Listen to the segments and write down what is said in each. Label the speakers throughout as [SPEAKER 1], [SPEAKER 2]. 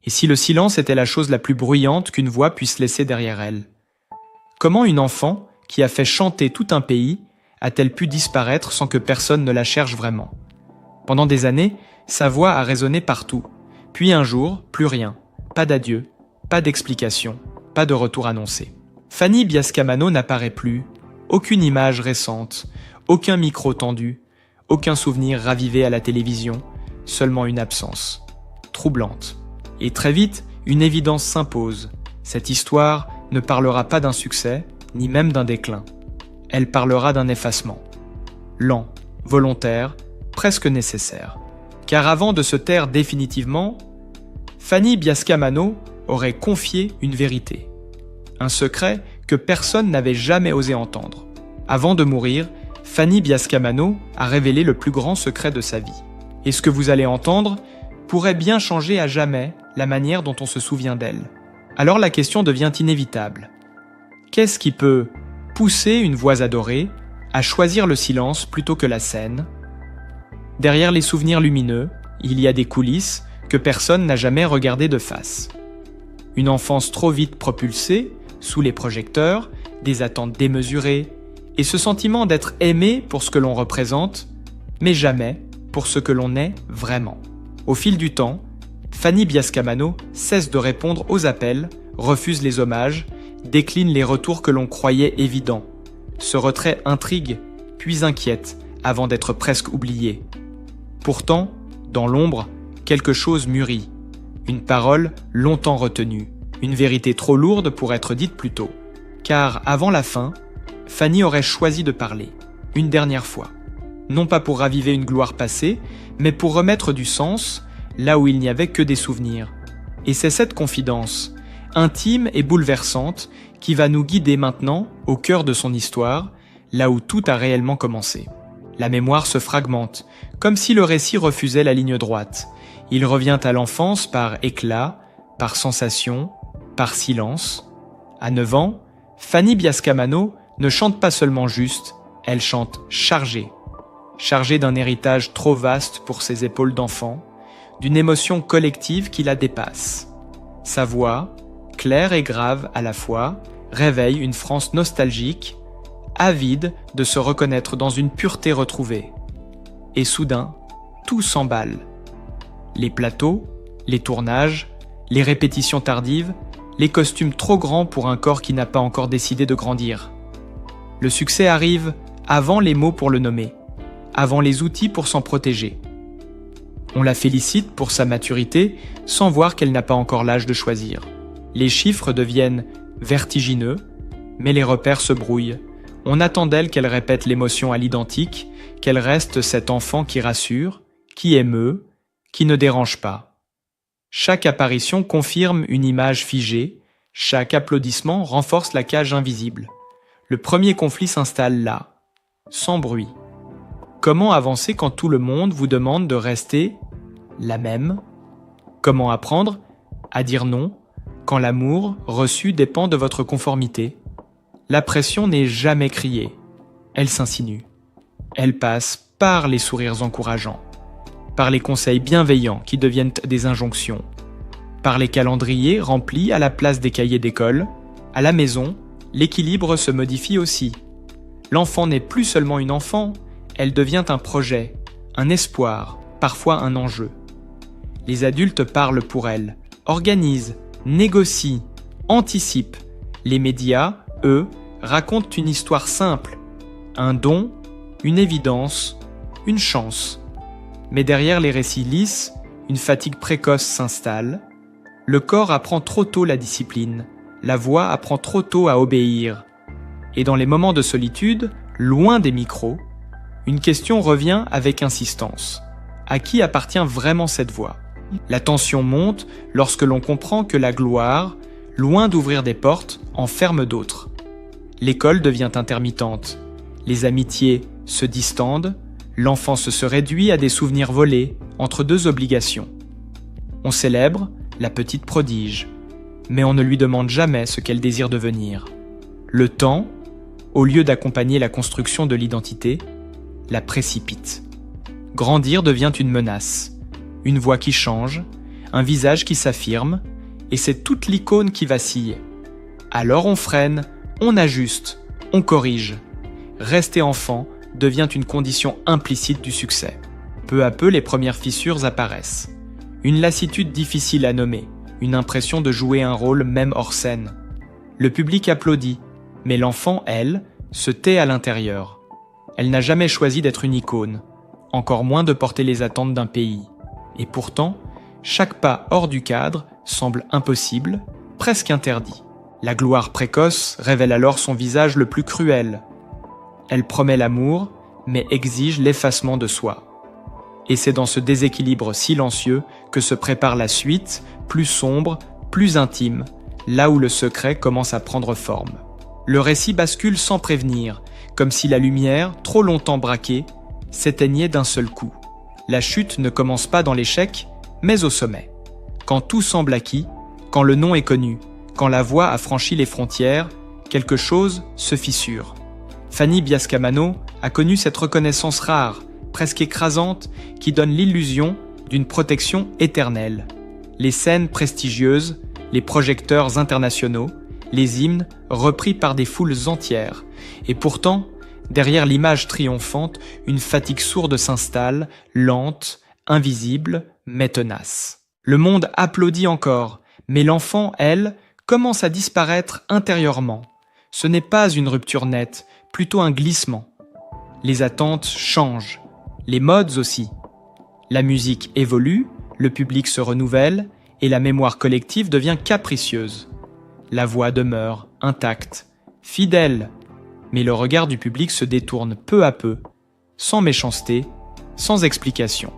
[SPEAKER 1] Et si le silence était la chose la plus bruyante qu'une voix puisse laisser derrière elle? Comment une enfant, qui a fait chanter tout un pays, a-t-elle pu disparaître sans que personne ne la cherche vraiment? Pendant des années, sa voix a résonné partout. Puis un jour, plus rien. Pas d'adieu, pas d'explication, pas de retour annoncé. Fanny Biascamano n'apparaît plus. Aucune image récente, aucun micro tendu, aucun souvenir ravivé à la télévision, seulement une absence. Troublante. Et très vite, une évidence s'impose. Cette histoire ne parlera pas d'un succès, ni même d'un déclin. Elle parlera d'un effacement. Lent, volontaire, presque nécessaire. Car avant de se taire définitivement, Fanny Biascamano aurait confié une vérité. Un secret que personne n'avait jamais osé entendre. Avant de mourir, Fanny Biascamano a révélé le plus grand secret de sa vie. Et ce que vous allez entendre pourrait bien changer à jamais la manière dont on se souvient d'elle. Alors la question devient inévitable. Qu'est-ce qui peut pousser une voix adorée à choisir le silence plutôt que la scène? Derrière les souvenirs lumineux, il y a des coulisses que personne n'a jamais regardées de face. Une enfance trop vite propulsée, sous les projecteurs, des attentes démesurées, et ce sentiment d'être aimé pour ce que l'on représente, mais jamais pour ce que l'on est vraiment. Au fil du temps, Fanny Biascamano cesse de répondre aux appels, refuse les hommages, décline les retours que l'on croyait évidents. Ce retrait intrigue, puis inquiète, avant d'être presque oublié. Pourtant, dans l'ombre, quelque chose mûrit. Une parole longtemps retenue. Une vérité trop lourde pour être dite plus tôt. Car avant la fin, Fanny aurait choisi de parler, une dernière fois. Non pas pour raviver une gloire passée, mais pour remettre du sens là où il n'y avait que des souvenirs. Et c'est cette confidence, intime et bouleversante, qui va nous guider maintenant au cœur de son histoire, là où tout a réellement commencé. La mémoire se fragmente, comme si le récit refusait la ligne droite. Il revient à l'enfance par éclat, par sensation, par silence. À 9 ans, Fanny Biascamano ne chante pas seulement juste, elle chante chargée. Chargée d'un héritage trop vaste pour ses épaules d'enfant, d'une émotion collective qui la dépasse. Sa voix, claire et grave à la fois, réveille une France nostalgique, avide de se reconnaître dans une pureté retrouvée. Et soudain, tout s'emballe. Les plateaux, les tournages, les répétitions tardives, les costumes trop grands pour un corps qui n'a pas encore décidé de grandir. Le succès arrive avant les mots pour le nommer, avant les outils pour s'en protéger. On la félicite pour sa maturité sans voir qu'elle n'a pas encore l'âge de choisir. Les chiffres deviennent vertigineux, mais les repères se brouillent. On attend d'elle qu'elle répète l'émotion à l'identique, qu'elle reste cet enfant qui rassure, qui émeut, qui ne dérange pas. Chaque apparition confirme une image figée, chaque applaudissement renforce la cage invisible. Le premier conflit s'installe là, sans bruit. Comment avancer quand tout le monde vous demande de rester la même? Comment apprendre à dire non quand l'amour reçu dépend de votre conformité? La pression n'est jamais criée, elle s'insinue. Elle passe par les sourires encourageants, par les conseils bienveillants qui deviennent des injonctions, par les calendriers remplis à la place des cahiers d'école. À la maison, l'équilibre se modifie aussi. L'enfant n'est plus seulement une enfant, elle devient un projet, un espoir, parfois un enjeu. Les adultes parlent pour elle, organisent, négocient, anticipent. Les médias, eux, racontent une histoire simple, un don, une évidence, une chance. Mais derrière les récits lisses, une fatigue précoce s'installe. Le corps apprend trop tôt la discipline, la voix apprend trop tôt à obéir. Et dans les moments de solitude, loin des micros, une question revient avec insistance. À qui appartient vraiment cette voix? La tension monte lorsque l'on comprend que la gloire, loin d'ouvrir des portes, en ferme d'autres. L'école devient intermittente, les amitiés se distendent, l'enfance se réduit à des souvenirs volés entre deux obligations. On célèbre la petite prodige, mais on ne lui demande jamais ce qu'elle désire devenir. Le temps, au lieu d'accompagner la construction de l'identité, la précipite. Grandir devient une menace, une voix qui change, un visage qui s'affirme, et c'est toute l'icône qui vacille. Alors on freine, on ajuste, on corrige. Rester enfant devient une condition implicite du succès. Peu à peu, les premières fissures apparaissent. Une lassitude difficile à nommer, une impression de jouer un rôle même hors scène. Le public applaudit, mais l'enfant, elle, se tait à l'intérieur. Elle n'a jamais choisi d'être une icône, encore moins de porter les attentes d'un pays. Et pourtant, chaque pas hors du cadre semble impossible, presque interdit. La gloire précoce révèle alors son visage le plus cruel. Elle promet l'amour, mais exige l'effacement de soi. Et c'est dans ce déséquilibre silencieux que se prépare la suite, plus sombre, plus intime, là où le secret commence à prendre forme. Le récit bascule sans prévenir, comme si la lumière, trop longtemps braquée, s'éteignait d'un seul coup. La chute ne commence pas dans l'échec, mais au sommet. Quand tout semble acquis, quand le nom est connu, quand la voix a franchi les frontières, quelque chose se fissure. Fanny Biascamano a connu cette reconnaissance rare, presque écrasante, qui donne l'illusion d'une protection éternelle. Les scènes prestigieuses, les projecteurs internationaux, les hymnes repris par des foules entières. Et pourtant, derrière l'image triomphante, une fatigue sourde s'installe, lente, invisible, mais tenace. Le monde applaudit encore, mais l'enfant, elle, commence à disparaître intérieurement. Ce n'est pas une rupture nette, plutôt un glissement. Les attentes changent, les modes aussi. La musique évolue, le public se renouvelle, et la mémoire collective devient capricieuse. La voix demeure intacte, fidèle, mais le regard du public se détourne peu à peu, sans méchanceté, sans explication.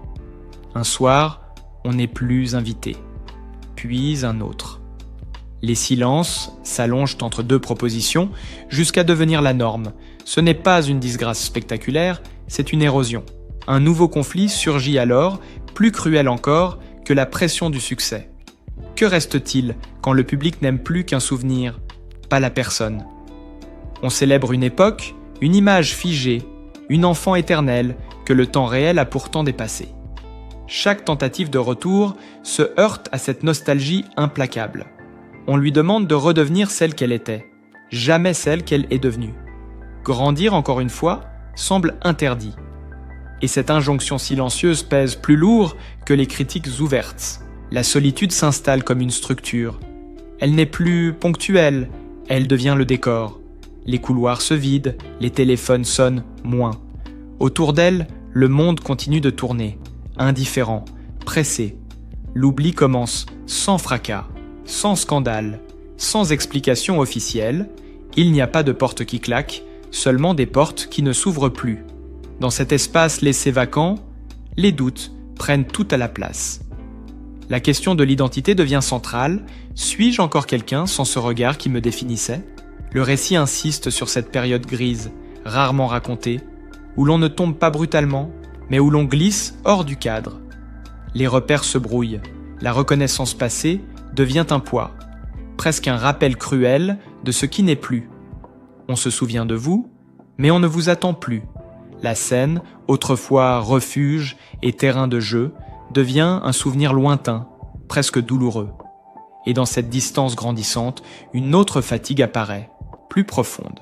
[SPEAKER 1] Un soir, on n'est plus invité, puis un autre. Les silences s'allongent entre deux propositions jusqu'à devenir la norme. Ce n'est pas une disgrâce spectaculaire, c'est une érosion. Un nouveau conflit surgit alors, plus cruel encore que la pression du succès. Que reste-t-il quand le public n'aime plus qu'un souvenir, pas la personne? On célèbre une époque, une image figée, une enfant éternelle que le temps réel a pourtant dépassée. Chaque tentative de retour se heurte à cette nostalgie implacable. On lui demande de redevenir celle qu'elle était, jamais celle qu'elle est devenue. Grandir, encore une fois, semble interdit. Et cette injonction silencieuse pèse plus lourd que les critiques ouvertes. La solitude s'installe comme une structure. Elle n'est plus ponctuelle, elle devient le décor. Les couloirs se vident, les téléphones sonnent moins. Autour d'elle, le monde continue de tourner, indifférent, pressé. L'oubli commence sans fracas, sans scandale, sans explication officielle. Il n'y a pas de porte qui claque, seulement des portes qui ne s'ouvrent plus. Dans cet espace laissé vacant, les doutes prennent tout à la place. La question de l'identité devient centrale. Suis-je encore quelqu'un sans ce regard qui me définissait? Le récit insiste sur cette période grise, rarement racontée, où l'on ne tombe pas brutalement, mais où l'on glisse hors du cadre. Les repères se brouillent, la reconnaissance passée devient un poids, presque un rappel cruel de ce qui n'est plus. On se souvient de vous, mais on ne vous attend plus. La scène, autrefois refuge et terrain de jeu, devient un souvenir lointain, presque douloureux. Et dans cette distance grandissante, une autre fatigue apparaît, plus profonde.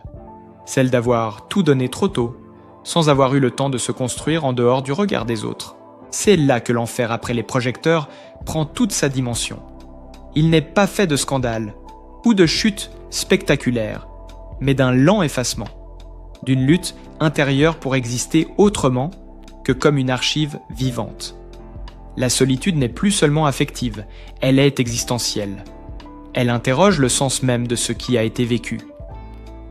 [SPEAKER 1] Celle d'avoir tout donné trop tôt, sans avoir eu le temps de se construire en dehors du regard des autres. C'est là que l'enfer après les projecteurs prend toute sa dimension. Il n'est pas fait de scandale, ou de chute spectaculaire, mais d'un lent effacement, d'une lutte intérieure pour exister autrement que comme une archive vivante. La solitude n'est plus seulement affective, elle est existentielle. Elle interroge le sens même de ce qui a été vécu.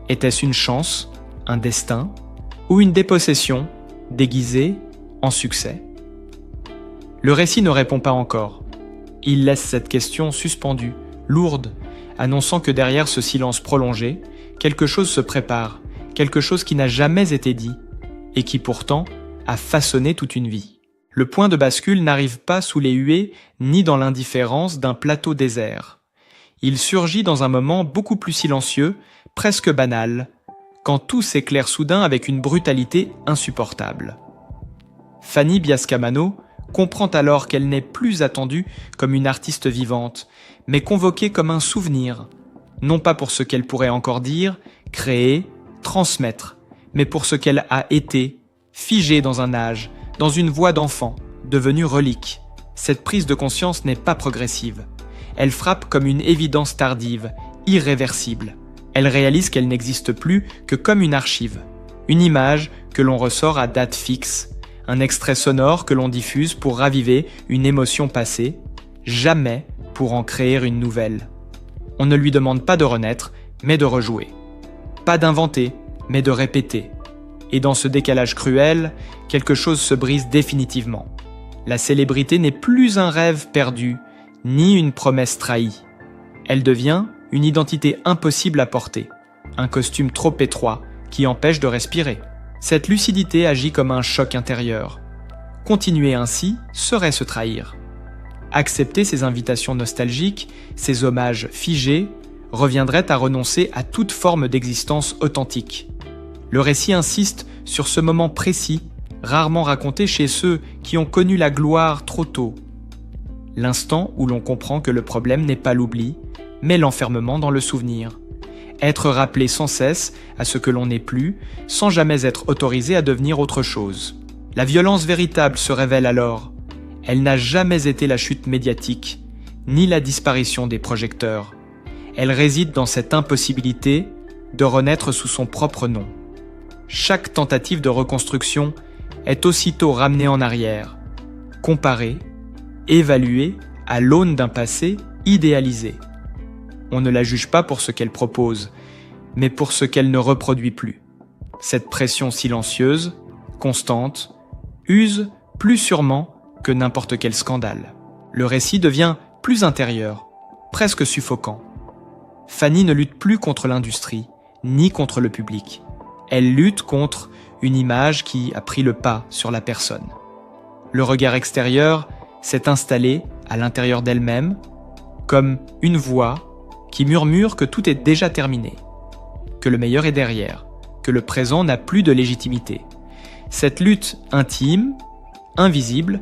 [SPEAKER 1] Était-ce une chance, un destin, ou une dépossession, déguisée en succès? Le récit ne répond pas encore. Il laisse cette question suspendue, lourde, annonçant que derrière ce silence prolongé, quelque chose se prépare, quelque chose qui n'a jamais été dit, et qui pourtant a façonné toute une vie. Le point de bascule n'arrive pas sous les huées ni dans l'indifférence d'un plateau désert. Il surgit dans un moment beaucoup plus silencieux, presque banal, quand tout s'éclaire soudain avec une brutalité insupportable. Fanny Biascamano comprend alors qu'elle n'est plus attendue comme une artiste vivante, mais convoquée comme un souvenir, non pas pour ce qu'elle pourrait encore dire, créer, transmettre, mais pour ce qu'elle a été, figée dans un âge, dans une voix d'enfant, devenue relique. Cette prise de conscience n'est pas progressive. Elle frappe comme une évidence tardive, irréversible. Elle réalise qu'elle n'existe plus que comme une archive, une image que l'on ressort à date fixe, un extrait sonore que l'on diffuse pour raviver une émotion passée, jamais pour en créer une nouvelle. On ne lui demande pas de renaître, mais de rejouer. Pas d'inventer, mais de répéter. Et dans ce décalage cruel, quelque chose se brise définitivement. La célébrité n'est plus un rêve perdu, ni une promesse trahie. Elle devient une identité impossible à porter, un costume trop étroit qui empêche de respirer. Cette lucidité agit comme un choc intérieur. Continuer ainsi serait se trahir. Accepter ces invitations nostalgiques, ces hommages figés, reviendrait à renoncer à toute forme d'existence authentique. Le récit insiste sur ce moment précis, rarement raconté chez ceux qui ont connu la gloire trop tôt. L'instant où l'on comprend que le problème n'est pas l'oubli, mais l'enfermement dans le souvenir. Être rappelé sans cesse à ce que l'on n'est plus, sans jamais être autorisé à devenir autre chose. La violence véritable se révèle alors. Elle n'a jamais été la chute médiatique, ni la disparition des projecteurs. Elle réside dans cette impossibilité de renaître sous son propre nom. Chaque tentative de reconstruction est aussitôt ramenée en arrière, comparée, évaluée à l'aune d'un passé idéalisé. On ne la juge pas pour ce qu'elle propose, mais pour ce qu'elle ne reproduit plus. Cette pression silencieuse, constante, use plus sûrement que n'importe quel scandale. Le récit devient plus intérieur, presque suffocant. Fanny ne lutte plus contre l'industrie, ni contre le public. Elle lutte contre une image qui a pris le pas sur la personne. Le regard extérieur s'est installé à l'intérieur d'elle-même, comme une voix qui murmure que tout est déjà terminé, que le meilleur est derrière, que le présent n'a plus de légitimité. Cette lutte intime, invisible,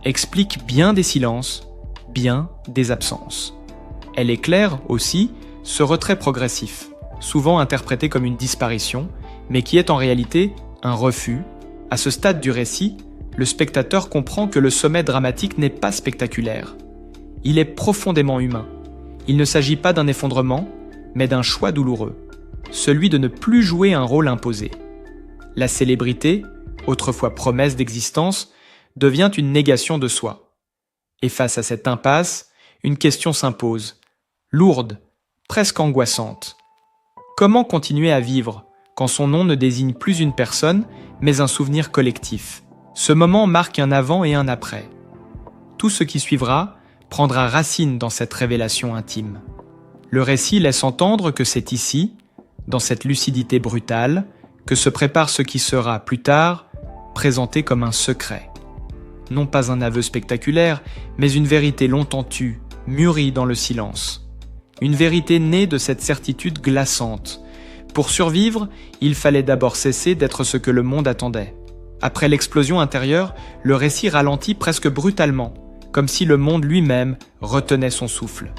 [SPEAKER 1] explique bien des silences, bien des absences. Elle éclaire aussi ce retrait progressif, souvent interprété comme une disparition, mais qui est en réalité un refus. À ce stade du récit, le spectateur comprend que le sommet dramatique n'est pas spectaculaire. Il est profondément humain. Il ne s'agit pas d'un effondrement, mais d'un choix douloureux, celui de ne plus jouer un rôle imposé. La célébrité, autrefois promesse d'existence, devient une négation de soi. Et face à cette impasse, une question s'impose, lourde, presque angoissante. Comment continuer à vivre quand son nom ne désigne plus une personne, mais un souvenir collectif? Ce moment marque un avant et un après. Tout ce qui suivra prendra racine dans cette révélation intime. Le récit laisse entendre que c'est ici, dans cette lucidité brutale, que se prépare ce qui sera, plus tard, présenté comme un secret. Non pas un aveu spectaculaire, mais une vérité longtemps tue, mûrie dans le silence. Une vérité née de cette certitude glaçante. Pour survivre, il fallait d'abord cesser d'être ce que le monde attendait. Après l'explosion intérieure, le récit ralentit presque brutalement, comme si le monde lui-même retenait son souffle.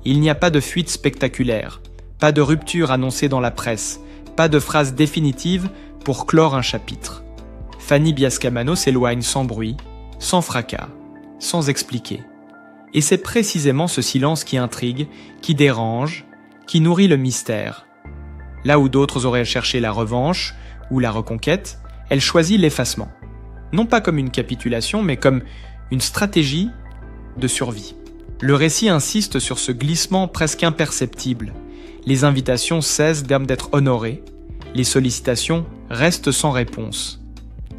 [SPEAKER 1] Il n'y a pas de fuite spectaculaire, pas de rupture annoncée dans la presse, pas de phrase définitive pour clore un chapitre. Fanny Biascamano s'éloigne sans bruit, sans fracas, sans expliquer. Et c'est précisément ce silence qui intrigue, qui dérange, qui nourrit le mystère. Là où d'autres auraient cherché la revanche ou la reconquête, elle choisit l'effacement. Non pas comme une capitulation, mais comme une stratégie de survie. Le récit insiste sur ce glissement presque imperceptible. Les invitations cessent d'être honorées, les sollicitations restent sans réponse.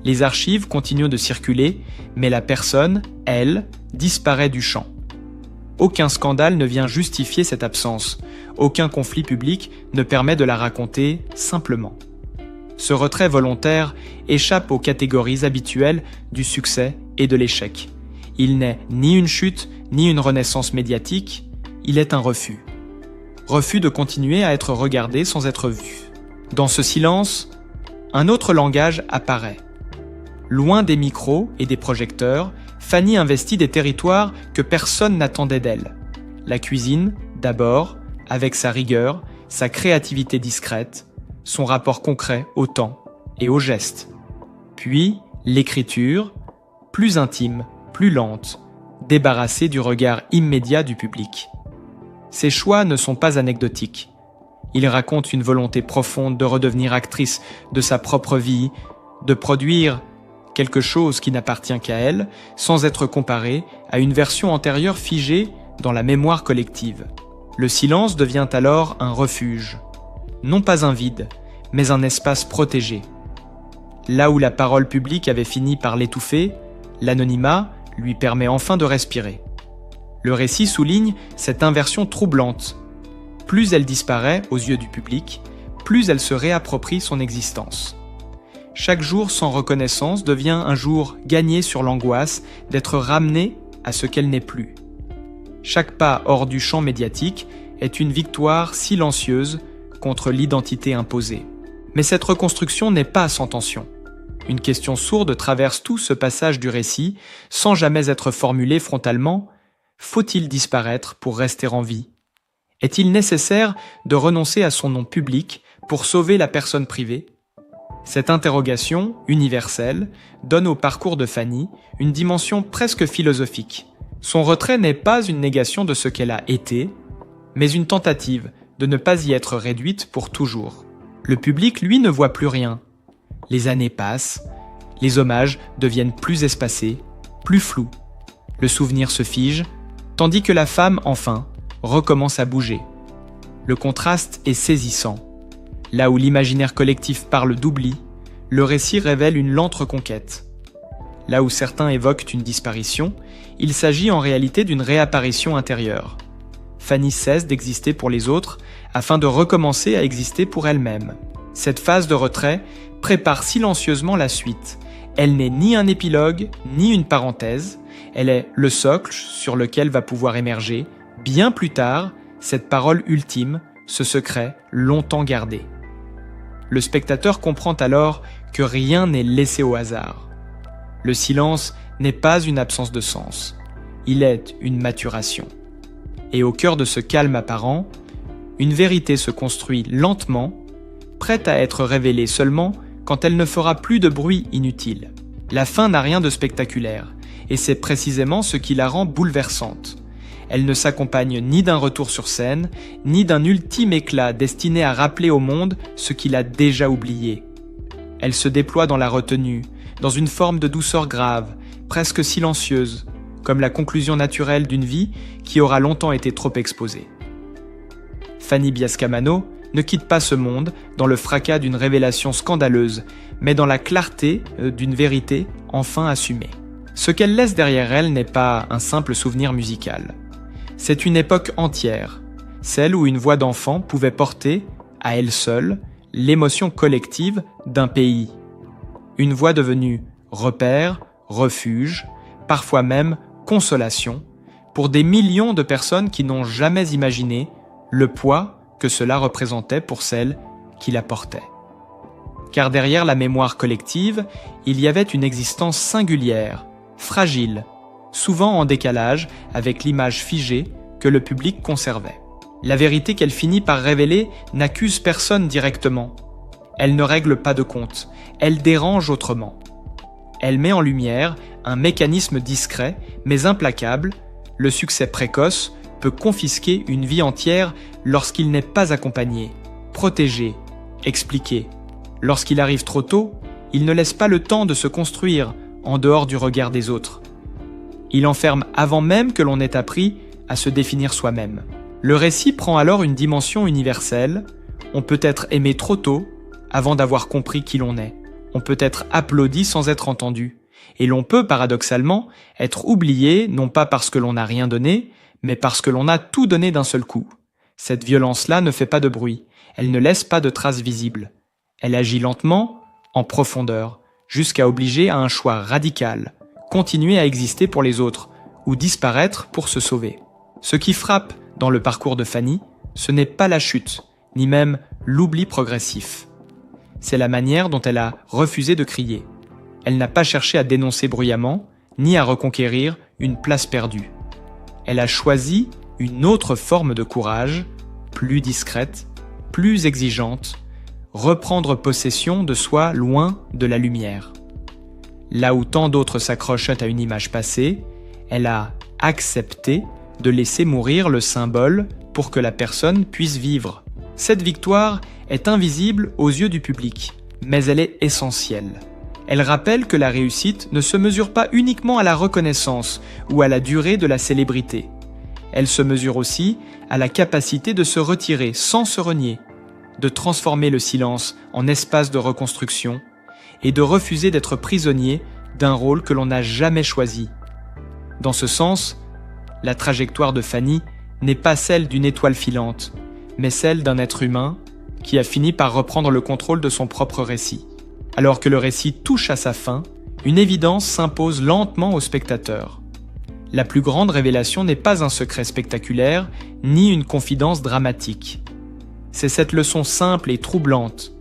[SPEAKER 1] Les archives continuent de circuler, mais la personne, elle, disparaît du champ. Aucun scandale ne vient justifier cette absence, aucun conflit public ne permet de la raconter simplement. Ce retrait volontaire échappe aux catégories habituelles du succès et de l'échec. Il n'est ni une chute, ni une renaissance médiatique, il est un refus. Refus de continuer à être regardé sans être vu. Dans ce silence, un autre langage apparaît. Loin des micros et des projecteurs, Fanny investit des territoires que personne n'attendait d'elle. La cuisine, d'abord, avec sa rigueur, sa créativité discrète, son rapport concret au temps et aux gestes. Puis, l'écriture, plus intime, plus lente, débarrassée du regard immédiat du public. Ses choix ne sont pas anecdotiques. Ils racontent une volonté profonde de redevenir actrice de sa propre vie, de produire quelque chose qui n'appartient qu'à elle, sans être comparée à une version antérieure figée dans la mémoire collective. Le silence devient alors un refuge, non pas un vide, mais un espace protégé. Là où la parole publique avait fini par l'étouffer, l'anonymat lui permet enfin de respirer. Le récit souligne cette inversion troublante. Plus elle disparaît aux yeux du public, plus elle se réapproprie son existence. Chaque jour sans reconnaissance devient un jour gagné sur l'angoisse d'être ramenée à ce qu'elle n'est plus. Chaque pas hors du champ médiatique est une victoire silencieuse contre l'identité imposée. Mais cette reconstruction n'est pas sans tension. Une question sourde traverse tout ce passage du récit, sans jamais être formulée frontalement. Faut-il disparaître pour rester en vie ? Est-il nécessaire de renoncer à son nom public pour sauver la personne privée ? Cette interrogation, universelle, donne au parcours de Fanny une dimension presque philosophique. Son retrait n'est pas une négation de ce qu'elle a été, mais une tentative de ne pas y être réduite pour toujours. Le public, lui, ne voit plus rien. Les années passent, les hommages deviennent plus espacés, plus flous. Le souvenir se fige, tandis que la femme, enfin, recommence à bouger. Le contraste est saisissant. Là où l'imaginaire collectif parle d'oubli, le récit révèle une lente reconquête. Là où certains évoquent une disparition, il s'agit en réalité d'une réapparition intérieure. Fanny cesse d'exister pour les autres afin de recommencer à exister pour elle-même. Cette phase de retrait prépare silencieusement la suite. Elle n'est ni un épilogue, ni une parenthèse, elle est le socle sur lequel va pouvoir émerger, bien plus tard, cette parole ultime, ce secret longtemps gardé. Le spectateur comprend alors que rien n'est laissé au hasard. Le silence n'est pas une absence de sens, il est une maturation. Et au cœur de ce calme apparent, une vérité se construit lentement, prête à être révélée seulement quand elle ne fera plus de bruit inutile. La fin n'a rien de spectaculaire, et c'est précisément ce qui la rend bouleversante. Elle ne s'accompagne ni d'un retour sur scène, ni d'un ultime éclat destiné à rappeler au monde ce qu'il a déjà oublié. Elle se déploie dans la retenue, dans une forme de douceur grave, presque silencieuse, comme la conclusion naturelle d'une vie qui aura longtemps été trop exposée. Fanny Biascamano ne quitte pas ce monde dans le fracas d'une révélation scandaleuse, mais dans la clarté d'une vérité enfin assumée. Ce qu'elle laisse derrière elle n'est pas un simple souvenir musical. C'est une époque entière, celle où une voix d'enfant pouvait porter, à elle seule, l'émotion collective d'un pays. Une voix devenue repère, refuge, parfois même consolation, pour des millions de personnes qui n'ont jamais imaginé le poids que cela représentait pour celles qui la portaient. Car derrière la mémoire collective, il y avait une existence singulière, fragile, souvent en décalage avec l'image figée que le public conservait. La vérité qu'elle finit par révéler n'accuse personne directement. Elle ne règle pas de compte, elle dérange autrement. Elle met en lumière un mécanisme discret mais implacable. Le succès précoce peut confisquer une vie entière lorsqu'il n'est pas accompagné, protégé, expliqué. Lorsqu'il arrive trop tôt, il ne laisse pas le temps de se construire en dehors du regard des autres. Il enferme avant même que l'on ait appris à se définir soi-même. Le récit prend alors une dimension universelle. On peut être aimé trop tôt avant d'avoir compris qui l'on est. On peut être applaudi sans être entendu. Et l'on peut, paradoxalement, être oublié non pas parce que l'on n'a rien donné, mais parce que l'on a tout donné d'un seul coup. Cette violence-là ne fait pas de bruit, elle ne laisse pas de traces visibles. Elle agit lentement, en profondeur, jusqu'à obliger à un choix radical, continuer à exister pour les autres, ou disparaître pour se sauver. Ce qui frappe dans le parcours de Fanny, ce n'est pas la chute, ni même l'oubli progressif. C'est la manière dont elle a refusé de crier. Elle n'a pas cherché à dénoncer bruyamment, ni à reconquérir une place perdue. Elle a choisi une autre forme de courage, plus discrète, plus exigeante, reprendre possession de soi loin de la lumière. Là où tant d'autres s'accrochent à une image passée, elle a accepté de laisser mourir le symbole pour que la personne puisse vivre. Cette victoire est invisible aux yeux du public, mais elle est essentielle. Elle rappelle que la réussite ne se mesure pas uniquement à la reconnaissance ou à la durée de la célébrité. Elle se mesure aussi à la capacité de se retirer sans se renier, de transformer le silence en espace de reconstruction et de refuser d'être prisonnier d'un rôle que l'on n'a jamais choisi. Dans ce sens, la trajectoire de Fanny n'est pas celle d'une étoile filante, mais celle d'un être humain qui a fini par reprendre le contrôle de son propre récit. Alors que le récit touche à sa fin, une évidence s'impose lentement au spectateur. La plus grande révélation n'est pas un secret spectaculaire, ni une confidence dramatique. C'est cette leçon simple et troublante.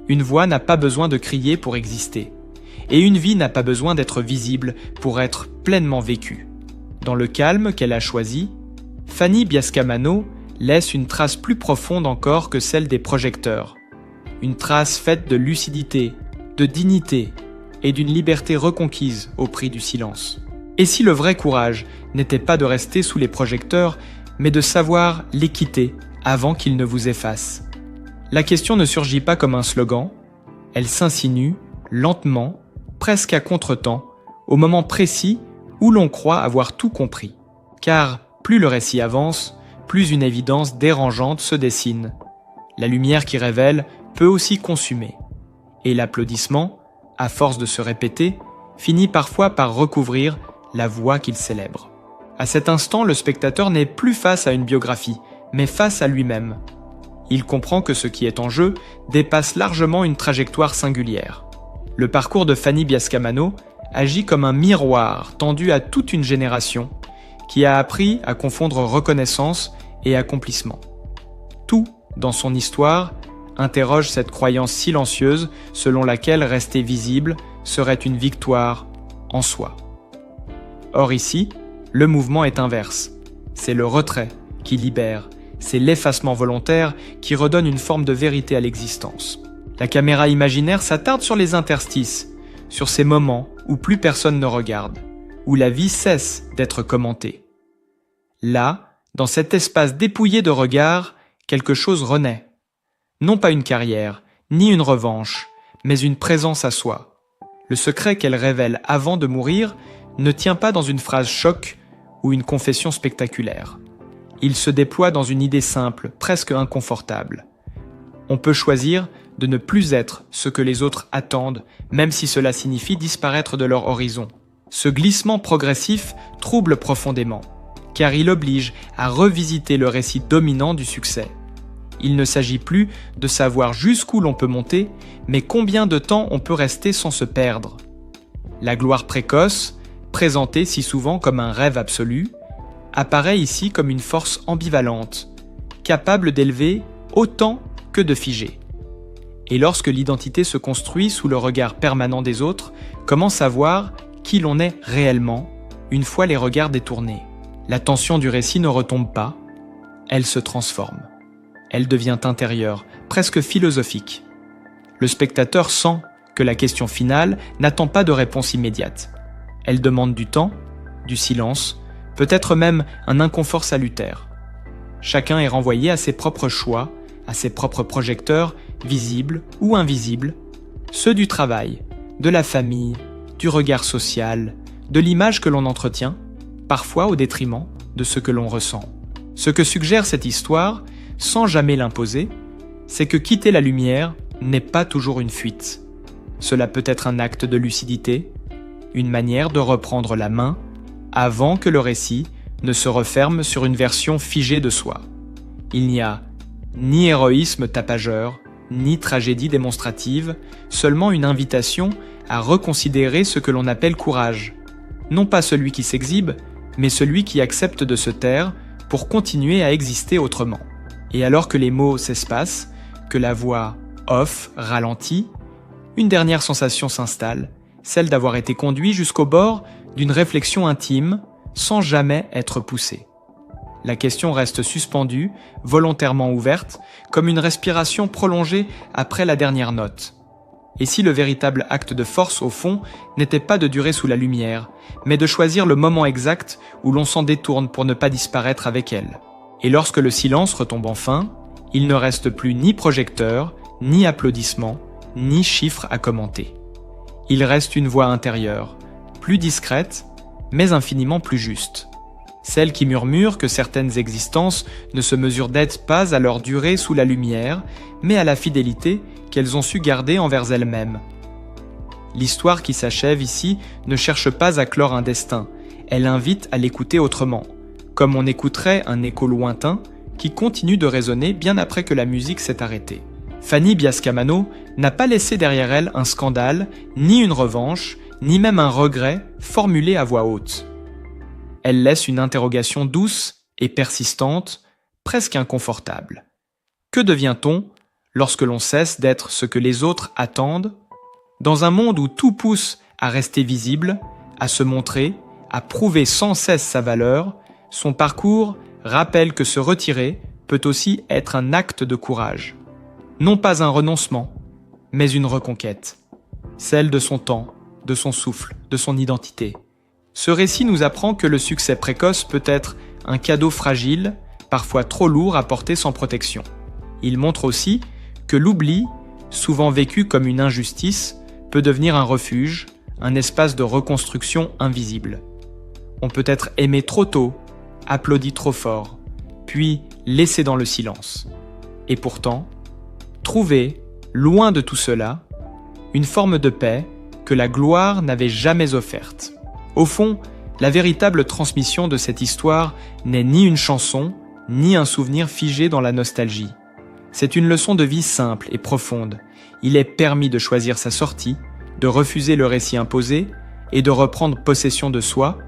[SPEAKER 1] Une voix n'a pas besoin de crier pour exister, et une vie n'a pas besoin d'être visible pour être pleinement vécue. Dans le calme qu'elle a choisi, Fanny Biascamano laisse une trace plus profonde encore que celle des projecteurs. Une trace faite de lucidité, de dignité et d'une liberté reconquise au prix du silence. Et si le vrai courage n'était pas de rester sous les projecteurs, mais de savoir les quitter avant qu'ils ne vous effacent? La question ne surgit pas comme un slogan, elle s'insinue, lentement, presque à contretemps, au moment précis où l'on croit avoir tout compris. Car plus le récit avance, plus une évidence dérangeante se dessine. La lumière qui révèle peut aussi consumer. Et l'applaudissement, à force de se répéter, finit parfois par recouvrir la voix qu'il célèbre. À cet instant, le spectateur n'est plus face à une biographie, mais face à lui-même. Il comprend que ce qui est en jeu dépasse largement une trajectoire singulière. Le parcours de Fanny Biascamano agit comme un miroir tendu à toute une génération qui a appris à confondre reconnaissance et accomplissement. Tout, dans son histoire, interroge cette croyance silencieuse selon laquelle rester visible serait une victoire en soi. Or ici, le mouvement est inverse. C'est le retrait qui libère, c'est l'effacement volontaire qui redonne une forme de vérité à l'existence. La caméra imaginaire s'attarde sur les interstices, sur ces moments où plus personne ne regarde, où la vie cesse d'être commentée. Là, dans cet espace dépouillé de regard, quelque chose renaît. Non pas une carrière, ni une revanche, mais une présence à soi. Le secret qu'elle révèle avant de mourir ne tient pas dans une phrase choc ou une confession spectaculaire. Il se déploie dans une idée simple, presque inconfortable. On peut choisir de ne plus être ce que les autres attendent, même si cela signifie disparaître de leur horizon. Ce glissement progressif trouble profondément, car il oblige à revisiter le récit dominant du succès. Il ne s'agit plus de savoir jusqu'où l'on peut monter, mais combien de temps on peut rester sans se perdre. La gloire précoce, présentée si souvent comme un rêve absolu, apparaît ici comme une force ambivalente, capable d'élever autant que de figer. Et lorsque l'identité se construit sous le regard permanent des autres, comment savoir qui l'on est réellement une fois les regards détournés? La tension du récit ne retombe pas, elle se transforme. Elle devient intérieure, presque philosophique. Le spectateur sent que la question finale n'attend pas de réponse immédiate. Elle demande du temps, du silence, peut-être même un inconfort salutaire. Chacun est renvoyé à ses propres choix, à ses propres projecteurs, visibles ou invisibles, ceux du travail, de la famille, du regard social, de l'image que l'on entretient, parfois au détriment de ce que l'on ressent. Ce que suggère cette histoire, sans jamais l'imposer, c'est que quitter la lumière n'est pas toujours une fuite. Cela peut être un acte de lucidité, une manière de reprendre la main avant que le récit ne se referme sur une version figée de soi. Il n'y a ni héroïsme tapageur, ni tragédie démonstrative, seulement une invitation à reconsidérer ce que l'on appelle courage. Non pas celui qui s'exhibe, mais celui qui accepte de se taire pour continuer à exister autrement. Et alors que les mots s'espacent, que la voix off ralentit, une dernière sensation s'installe, celle d'avoir été conduit jusqu'au bord d'une réflexion intime, sans jamais être poussé. La question reste suspendue, volontairement ouverte, comme une respiration prolongée après la dernière note. Et si le véritable acte de force, au fond, n'était pas de durer sous la lumière, mais de choisir le moment exact où l'on s'en détourne pour ne pas disparaître avec elle. Et lorsque le silence retombe enfin, il ne reste plus ni projecteur, ni applaudissements, ni chiffres à commenter. Il reste une voix intérieure, plus discrète, mais infiniment plus juste. Celle qui murmure que certaines existences ne se mesurent d'être pas à leur durée sous la lumière, mais à la fidélité qu'elles ont su garder envers elles-mêmes. L'histoire qui s'achève ici ne cherche pas à clore un destin, elle invite à l'écouter autrement, comme on écouterait un écho lointain qui continue de résonner bien après que la musique s'est arrêtée. Fanny Biascamano n'a pas laissé derrière elle un scandale, ni une revanche, ni même un regret formulé à voix haute. Elle laisse une interrogation douce et persistante, presque inconfortable. Que devient-on lorsque l'on cesse d'être ce que les autres attendent? Dans un monde où tout pousse à rester visible, à se montrer, à prouver sans cesse sa valeur, son parcours rappelle que se retirer peut aussi être un acte de courage. Non pas un renoncement, mais une reconquête. Celle de son temps, de son souffle, de son identité. Ce récit nous apprend que le succès précoce peut être un cadeau fragile, parfois trop lourd à porter sans protection. Il montre aussi que l'oubli, souvent vécu comme une injustice, peut devenir un refuge, un espace de reconstruction invisible. On peut être aimé trop tôt, applaudi trop fort, puis laissé dans le silence. Et pourtant, trouver, loin de tout cela, une forme de paix que la gloire n'avait jamais offerte. Au fond, la véritable transmission de cette histoire n'est ni une chanson, ni un souvenir figé dans la nostalgie. C'est une leçon de vie simple et profonde. Il est permis de choisir sa sortie, de refuser le récit imposé et de reprendre possession de soi